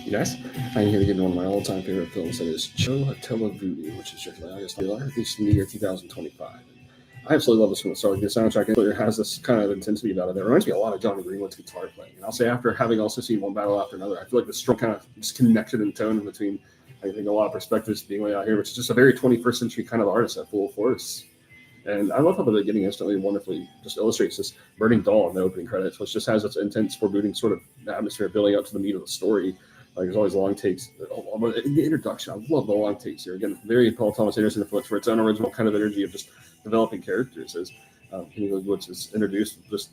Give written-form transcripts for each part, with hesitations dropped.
Yes, I'm here to get into one of my all-time favorite films, that is Voodoo, which is directed by Aguilar, released in the year 2025. I absolutely love this one. So like, the soundtrack it has this kind of intensity about it. It reminds me a lot of Johnny Greenwood's guitar playing. And I'll say, after having also seen one battle after another, I feel like the strong kind of disconnected in tone in between, I think, a lot of perspectives being laid out here, which is just a very 21st century kind of artist at full force. And I love how the beginning instantly wonderfully just illustrates this burning doll in the opening credits, which just has its intense, foreboding sort of atmosphere building up to the meat of the story. Like, there's always long takes. In the introduction, I love the long takes here. Again, very Paul Thomas Anderson influence for its own original kind of energy of just developing characters, as which is introduced just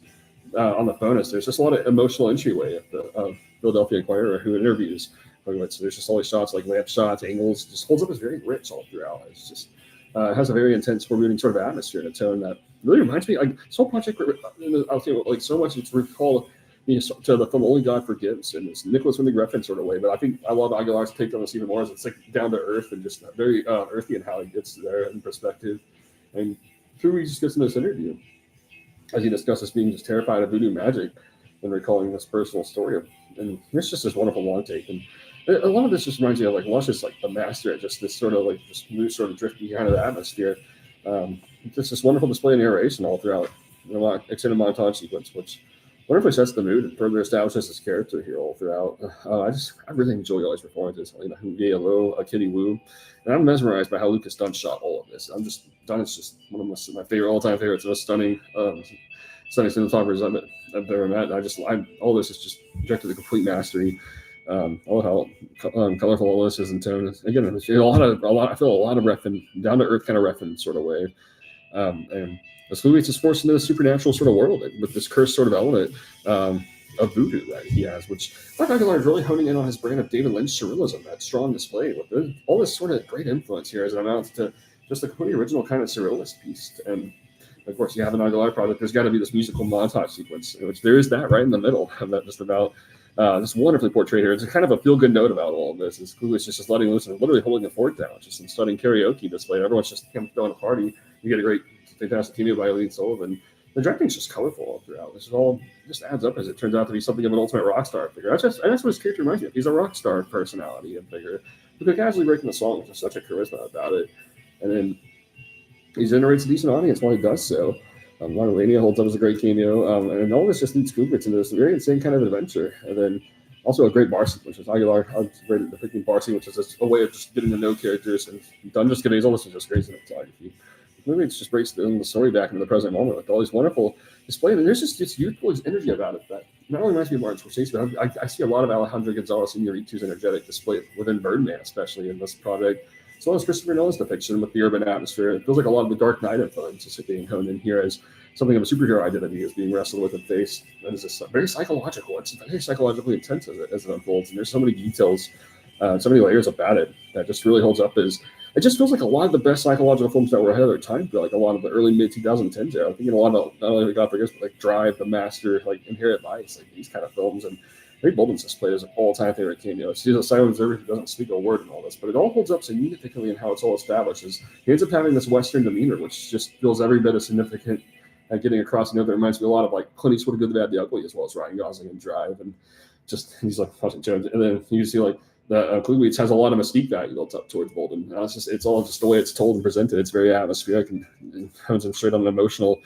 on the bonus. There's just a lot of emotional entryway of Philadelphia Inquirer, who interviews. So there's just always shots like lamp shots, angles, just holds up as very rich all throughout. It's just it has a very intense, foreboding sort of atmosphere and a tone that really reminds me, like, this whole project, I'll say, like, so much it's recalled to the film Only God Forgives, and this Nicholas Winding reference sort of way. But I think I love Aguilar's take on this even more, as it's like down to earth and just very earthy in how he gets there in perspective. And through he just gets in this interview, as he discusses being just terrified of voodoo magic and recalling this personal story and it's just this wonderful long take. And a lot of this just reminds me of, like, once it's like the master at just this sort of like just smooth sort of drifting kind of atmosphere. Just this wonderful display of narration all throughout the extended montage sequence, which wonderfully sets the mood and further establishes his character here all throughout. I really enjoy all his performances. Hello, Kitty Woo, and I'm mesmerized by how Lucas Dunn shot all of this. Dunn is just one of my favorite all-time favorites. The most stunning cinematographers I've ever met. All this is just directed to complete mastery. I love how colorful all this is in tone. Again, I feel a lot of down to earth kind of reffing sort of way. And this movie is just forced into the supernatural sort of world with this cursed sort of element of voodoo that he has, which Mark Aguilar is really honing in on his brand of David Lynch surrealism, that strong display with all this sort of great influence here as it amounts to just a completely original kind of surrealist piece. And of course, you have an Aguilar project, there's got to be this musical montage sequence, in which there is that right in the middle of that, just about this wonderfully portrayed here. It's kind of a feel-good note about all of this. It's Clueless just letting loose and literally holding the fort down. Just some stunning karaoke display. Everyone's just throwing a party. You get a great, fantastic cameo by Eileen Sullivan. The directing is just colorful all throughout. This is all just adds up as it turns out to be something of an ultimate rock star figure. That's what his character reminds me of. He's a rock star personality and figure. But they're casually breaking the song with just such a charisma about it. And then he generates a decent audience while he does so. Lania holds up as a great cameo, and all this just leads Kubrick into this very insane kind of adventure. And then also a great bar sequence, which Aguilar great at depicting bar sequence, which is a way of just getting to know characters, and Dunn just conveys all this is just great cinematography. Maybe it's just breaks the story back into the present moment with all these wonderful displays. And there's just this youthful energy about it that not only reminds me of Martin Scorsese, but I see a lot of Alejandro Gonzalez Iñárritu's energetic display within Birdman, especially in this project. As well as Christopher Nolan's depiction with the urban atmosphere. It feels like a lot of the Dark Knight influence is being honed in here as something of a superhero identity is being wrestled with and faced. That is just very psychological. It's very psychologically intense as it unfolds. And there's so many details, so many layers about it that just really holds up. It just feels like a lot of the best psychological films that were ahead of their time, like a lot of the early mid-2010s era. I'm thinking a lot of not only God Forgives, but like Drive, The Master, like Inherent Vice, like these kind of films. And Ray Bolton's displayed as an all-time favorite cameo. He's a silent observer who doesn't speak a word in all this, but it all holds up significantly in how it's all established. He ends up having this Western demeanor, which just feels every bit as significant at getting across. That reminds me a lot of like Clint Eastwood, Good, the Bad, the Ugly, as well as Ryan Gosling in Drive, and just he's like Patrick Jones. And then you see like the Kluge has a lot of mystique value built up towards Bolton. It's all just the way it's told and presented. It's very atmospheric and comes in straight on an emotional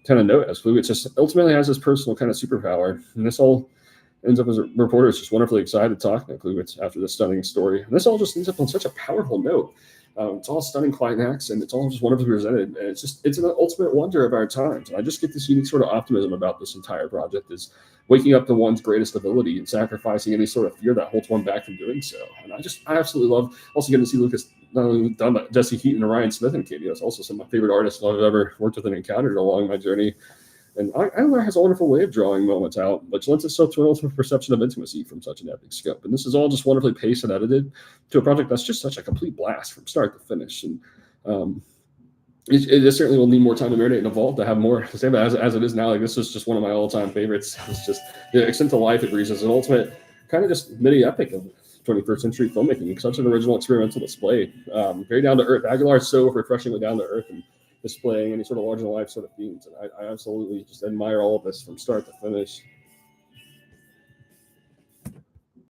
kind of note. As Kluge just ultimately has his personal kind of superpower, and this all ends up as reporters just wonderfully excited talking to Kluge after this stunning story. And this all just ends up on such a powerful note. It's all stunning climax, and it's all just wonderfully presented. And it's an ultimate wonder of our times. And I just get this unique sort of optimism about this entire project, is waking up to one's greatest ability and sacrificing any sort of fear that holds one back from doing so. And I absolutely love also getting to see Lucas not only done, but Jesse Heaton and Ryan Smith in cameos. Also some of my favorite artists I've ever worked with and encountered along my journey. And Aguilar has a wonderful way of drawing moments out, which lends itself to an ultimate perception of intimacy from such an epic scope. And this is all just wonderfully paced and edited to a project that's just such a complete blast from start to finish. And it certainly will need more time to marinate and evolve to have more to say. But as it is now, like, this is just one of my all-time favorites. It's just the extent to life it breathes as an ultimate kind of just mini epic of 21st century filmmaking. Such an original experimental display. Very down to earth. Aguilar is so refreshingly down to earth and displaying any sort of larger than life sort of themes. And I absolutely just admire all of this from start to finish.